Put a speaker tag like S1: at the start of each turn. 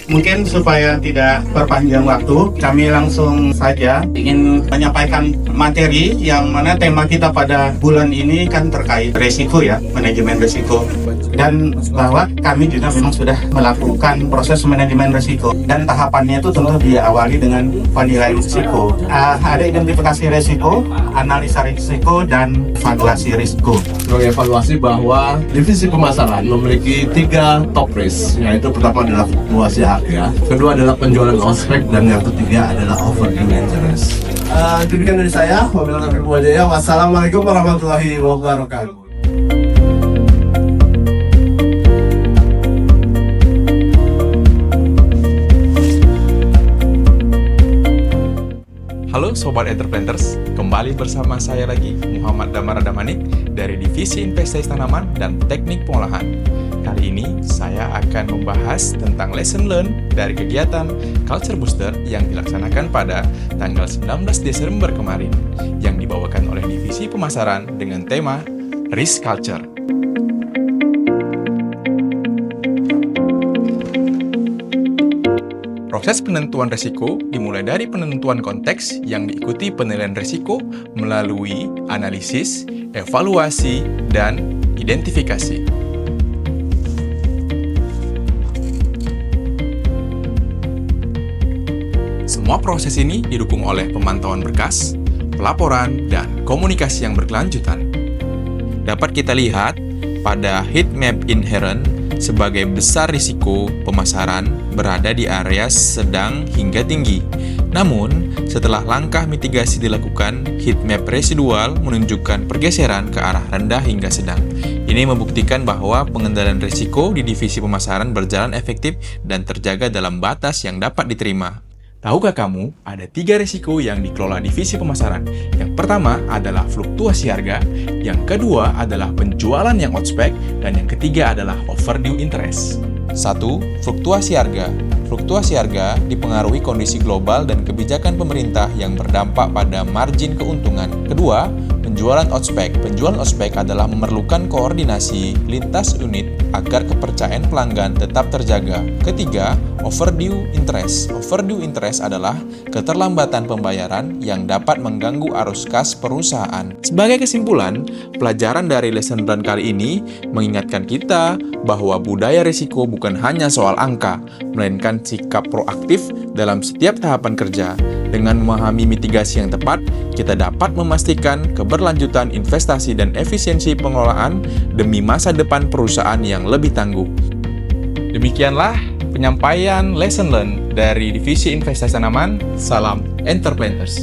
S1: Mungkin supaya tidak berpanjang waktu, kami langsung saja ingin menyampaikan materi yang mana tema kita pada bulan ini kan terkait resiko ya, manajemen resiko. Dan bahwa kami juga memang sudah melakukan proses manajemen resiko. Dan tahapannya itu tentu diawali dengan penilaian risiko. Ada identifikasi risiko, analisa risiko, dan evaluasi risiko.
S2: Mengevaluasi bahwa divisi pemasaran memiliki 3 top risk, yaitu pertama adalah fluktuasi harga, kedua adalah penjualan ospek, dan yang ketiga adalah overdue interest. Demikian dari saya, wassalamualaikum warahmatullahi wabarakatuh.
S3: Halo Sobat Entrepreneurs, kembali bersama saya lagi, Muhammad Damar Damanik dari Divisi Investasi Tanaman dan Teknik Pengolahan. Kali ini saya akan membahas tentang lesson learned dari kegiatan Culture Booster yang dilaksanakan pada tanggal 19 Desember kemarin, yang dibawakan oleh Divisi Pemasaran dengan tema Risk Culture. Proses penentuan risiko dimulai dari penentuan konteks yang diikuti penilaian risiko melalui analisis, evaluasi, dan identifikasi. Semua proses ini didukung oleh pemantauan berkas, pelaporan, dan komunikasi yang berkelanjutan. Dapat kita lihat pada heat map inherent sebagai besar risiko pemasaran berada di area sedang hingga tinggi. Namun, setelah langkah mitigasi dilakukan, heat map residual menunjukkan pergeseran ke arah rendah hingga sedang. Ini membuktikan bahwa pengendalian risiko di divisi pemasaran berjalan efektif dan terjaga dalam batas yang dapat diterima. Tahukah kamu, ada 3 risiko yang dikelola divisi pemasaran. Yang pertama adalah fluktuasi harga, yang kedua adalah penjualan yang outspec, dan yang ketiga adalah overdue interest. 1. Fluktuasi harga. Fluktuasi harga dipengaruhi kondisi global dan kebijakan pemerintah yang berdampak pada margin keuntungan. Kedua, penjualan outspec. Penjualan outspec adalah memerlukan koordinasi lintas unit agar kepercayaan pelanggan tetap terjaga. Ketiga, overdue interest. Overdue interest adalah keterlambatan pembayaran yang dapat mengganggu arus kas perusahaan. Sebagai kesimpulan, pelajaran dari lesson learned kali ini mengingatkan kita bahwa budaya risiko bukan hanya soal angka, melainkan sikap proaktif dalam setiap tahapan kerja. Dengan memahami mitigasi yang tepat, kita dapat memastikan keberlanjutan investasi dan efisiensi pengelolaan demi masa depan perusahaan yang lebih tangguh. Demikianlah penyampaian lesson learned dari Divisi Investasi Tanaman. Salam Entrepreneurs.